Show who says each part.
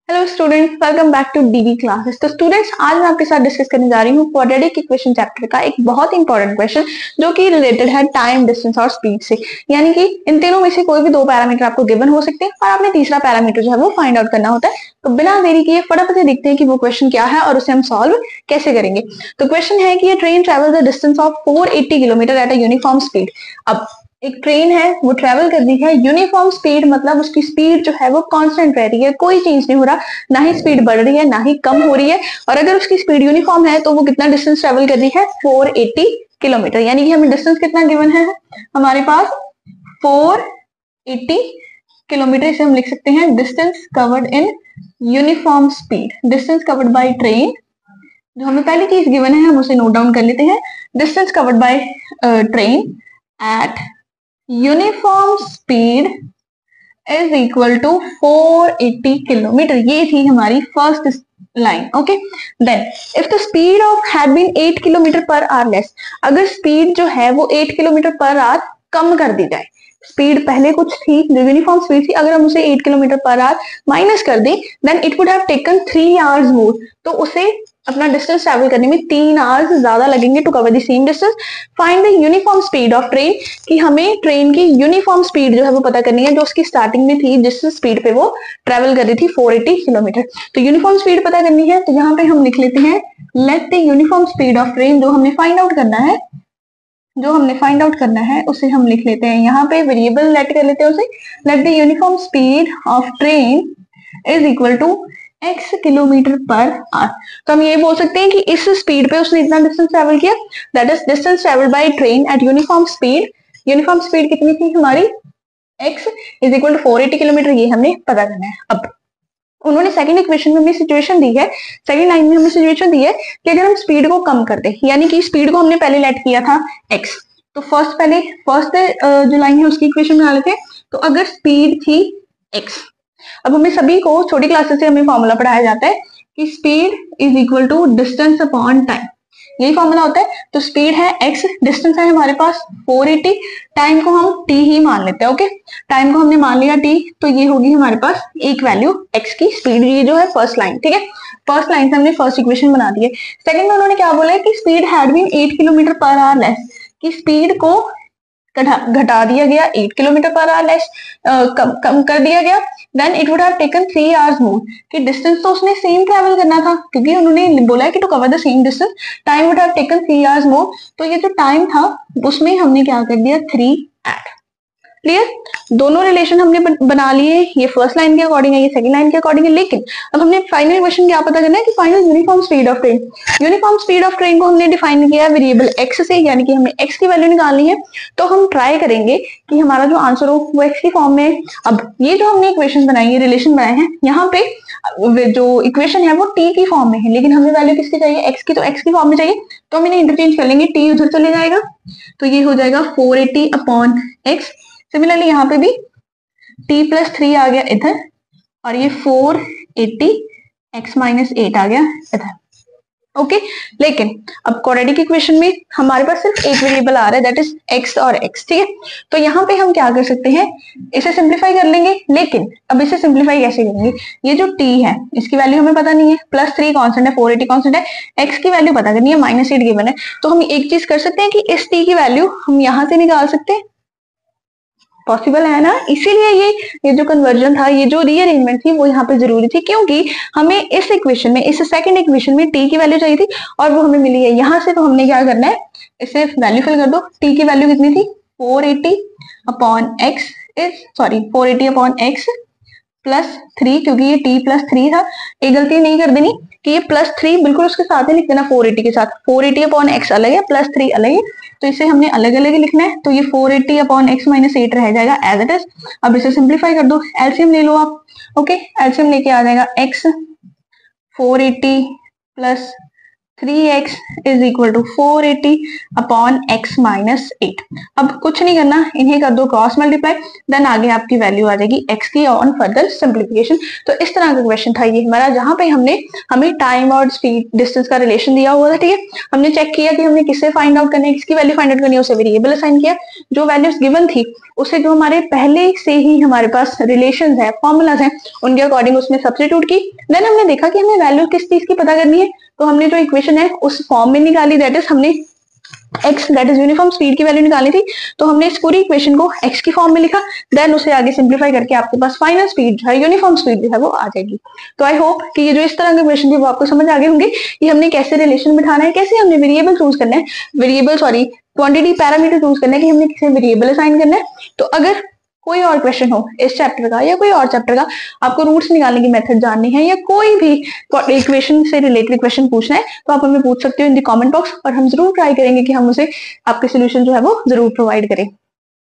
Speaker 1: Hello students, welcome back to DV classes. तो students, आज मैं आपके साथ डिस्कस करने जा रही हूँ क्वाड्रेटिक इक्वेशन चैप्टर का एक बहुत इंपॉर्टेंट क्वेश्चन जो कि रिलेटेड है टाइम, डिस्टेंस और स्पीड से। यानी कि इन तीनों में से कोई भी दो पैरामीटर आपको गिवन हो सकते हैं और आपने तीसरा पैरामीटर जो है वो फाइंड आउट करना होता है। तो बिना देरी किए फटाफट से देखते हैं कि वो क्वेश्चन क्या है और उसे हम सॉल्व कैसे करेंगे। तो क्वेश्चन है कि train travels the distance of 480 kilometre at a uniform speed. अब एक ट्रेन है वो ट्रेवल कर रही है यूनिफॉर्म स्पीड, मतलब उसकी स्पीड जो है वो कांस्टेंट रह रही है, कोई चेंज नहीं हो रहा, ना ही स्पीड बढ़ रही है ना ही कम हो रही है। और अगर उसकी स्पीड यूनिफॉर्म है तो वो कितना डिस्टेंस ट्रेवल कर रही है, 480 किलोमीटर। यानी कि हमें डिस्टेंस कितना गिवन है हमारे पास, 480 किलोमीटर। इसे हम लिख सकते हैं distance covered in uniform speed, distance covered by train. जो हमें पहली चीज गिवन है हम उसे नोट डाउन कर लेते हैं। Distance covered by train at uniform speed is equal to 480 kilometre. ये थी हमारी first line. Okay, then if the speed of had been 8 kilometre per hour less, अगर स्पीड जो है वो 8 किलोमीटर पर आवर कम कर दी जाए, स्पीड पहले कुछ थी जो यूनिफॉर्म स्पीड थी, अगर हम उसे 8 किलोमीटर पर आवर माइनस कर दें, then it would have taken 3 hours more. तो उसे अपना डिस्टेंस ट्रैवल करने में 3 आवर्स ज्यादा लगेंगे to cover the same distance. Find the uniform speed of train, कि हमें ट्रेन की यूनिफॉर्म स्पीड जो है वो पता करनी है, जो उसकी स्टार्टिंग में थी, जिस स्पीड पे वो ट्रेवल कर रही थी 480 किलोमीटर। तो यूनिफॉर्म स्पीड पता करनी है, तो यहाँ पे हम लिख लेते हैं late the uniform speed of train. जो हमने फाइंड आउट करना है उसे हम लिख लेते हैं, यहाँ पे वेरिएबल लेट कर लेते हैं उसे, let the uniform speed of train is equal to x kilometre per hour. तो हम ये बोल सकते हैं कि इस स्पीड पे उसने इतना डिस्टेंस ट्रेवल किया, that is distance travel by train at uniform speed. Uniform speed कितनी थी हमारी, x is equal to 480 kilometre. ये हमने पता करना है। अब उन्होंने सेकंड इक्वेशन में हमें सिचुएशन दी है, सेकंड लाइन में हमें सिचुएशन दी है कि अगर हम स्पीड को कम कर दें, यानी कि स्पीड को हमने पहले लेट किया था x, तो फर्स्ट जो लाइन है उसकी इक्वेशन बना लेते हैं। तो अगर स्पीड थी x, अब हमें सभी को छोटी क्लासेस से हमें फॉर्मूला पढ़ाया जाता है कि speed is equal to distance upon time, यही फॉर्मूला होता है। तो स्पीड है x, डिस्टेंस है हमारे पास 480, टाइम को हम t ही मान लेते हैं। ओके, टाइम को हमने मान लिया t, तो ये होगी हमारे पास एक वैल्यू x की स्पीड। ये जो है फर्स्ट लाइन, ठीक है, फर्स्ट लाइन से हमने फर्स्ट इक्वेशन बना दी है। सेकंड में उन्होंने क्या बोला है कि speed had been 8 kilometre per hour less, कि स्पीड को घटा दिया गया, 8 किलोमीटर पर आवर लेस कम कर दिया गया, then it would have taken 3 hours more, कि डिस्टेंस तो उसने सेम ट्रैवल करना था, क्योंकि उन्होंने बोला है कि to cover the same distance time would have taken 3 hours more. तो ये जो टाइम था उसमें हमने क्या कर दिया, 3 ऐड। क्लियर, दोनों रिलेशन हमने बना लिए, ये फर्स्ट लाइन के अकॉर्डिंग है, ये सेकंड लाइन के अकॉर्डिंग है। लेकिन अब हमने फाइनल क्वेश्चन क्या पता करना है कि final uniform speed of train. Uniform speed of train को हमने डिफाइन किया है वेरिएबल x से, यानी कि हमें x की वैल्यू निकालनी है। तो हम ट्राई करेंगे कि हमारा जो आंसर हो वो x की फॉर्म में है। अब ये जो हमने इक्वेशन बनाई है, रिलेशन बनाए हैं, यहाँ पे जो इक्वेशन है वो t की फॉर्म में है, लेकिन हमें वैल्यू किसकी चाहिए, x की, तो x की फॉर्म में चाहिए, तो हम इन्हें इंटरचेंज कर लेंगे, t उधर चले जाएगा, तो ये हो जाएगा 480 अपॉन x। सिमिलरली यहाँ पे भी t प्लस 3 आ गया इधर, और ये 480 x माइनस 8 आ गया इधर। ओके, लेकिन अब क्वाड्रेटिक इक्वेशन में हमारे पास सिर्फ एक वेरिएबल आ रहा है, दैट इज x और x, ठीक है। तो यहाँ पे हम क्या कर सकते हैं, इसे सिंप्लीफाई कर लेंगे। लेकिन अब इसे सिंप्लीफाई कैसे करेंगे, ये जो t है इसकी वैल्यू हमें पता नहीं है, प्लस 3 कॉन्स्टेंट है, 480 कॉन्स्टेंट है, x की वैल्यू पता करनी है, माइनस 8 गिवन है। तो हम एक चीज कर सकते हैं कि इस t की वैल्यू हम यहाँ से निकाल सकते हैं, पॉसिबल है ना। इसीलिए ये जो कन्वर्जन था, ये जो रीअरेंजमेंट थी वो यहाँ पे जरूरी थी, क्योंकि हमें इस इक्वेशन में, इस सेकंड इक्वेशन में t की वैल्यू चाहिए थी और वो हमें मिली है यहाँ से। तो हमने क्या करना है, इसे वैल्यू फिल कर दो। t की वैल्यू कितनी थी, 480 upon x is, sorry 480 upon x plus 3, क्योंकि ये t प्लस 3 था। एक गलती नहीं कर देनी कि ये प्लस 3 बिल्कुल उसके साथ ही लिख देना, 480 के साथ, 480 अपॉन x अलग है, प्लस 3 अलग है, तो इसे हमने अलग अलग ही लिखना है। तो ये 480 अपॉन x माइनस 8 रह जाएगा एज इट इज। अब इसे सिंप्लीफाई कर दो, एलसीएम ले लो आप। ओके, एलसीएम लेके आ जाएगा x 480 plus 3x is equal to 480 upon x minus 8। अब कुछ नहीं करना, इन्हें कर दो क्रॉस मल्टीप्लाई, देन आगे आपकी वैल्यू आ जाएगी x की ऑन फर्दर सिंप्लीफिकेशन। तो इस तरह का क्वेश्चन था ये हमारा, जहां पे हमें टाइम और स्पीड डिस्टेंस का रिलेशन दिया हुआ था, ठीक है। हमने चेक किया कि हमने किससे फाइंड आउट करना है, किसकी वैल्यू फाइंड आउट करनी है, उसे वेरिएबल असाइन किया, जो वैल्यूज गिवन थी उसे जो हमारे पहले से ही हमारे पास रिलेशन है, फॉर्मूलाज हैं, उनके अकॉर्डिंग उसमें सब्स्टिट्यूट की, देन हमने देखा कि हमें वैल्यू किस चीज की पता करनी है, तो हमने जो इक्वेशन है उस फॉर्म में निकाली, दैट इज हमने x that is uniform speed की वैल्यू निकालनी थी, तो हमने इस पूरी इक्वेशन को x की फॉर्म में लिखा, देन उसे आगे सिंप्लीफाई करके आपके पास फाइनल स्पीड जो है, यूनिफॉर्म स्पीड जो है वो आ जाएगी। तो आई होप कि ये जो इस तरह के क्वेश्चन थे वो आपको समझ आ गए होंगे कि हमने कैसे रिलेशन बिठाना है, कैसे हमने वेरिएबल चूज करना है, क्वांटिटी पैरामीटर चूज करना है कि हमने किसे वेरिएबल असाइन करना है। तो अगर कोई और क्वेश्चन हो इस चैप्टर का या कोई और चैप्टर का, आपको रूट्स निकालने की मेथड जाननी है या कोई भी इक्वेशन से रिलेटेड क्वेश्चन पूछना है, तो आप हमें पूछ सकते हो इन द कमेंट बॉक्स, और हम जरूर ट्राई करेंगे कि हम उसे आपके सोल्यूशन जो है वो जरूर प्रोवाइड करें।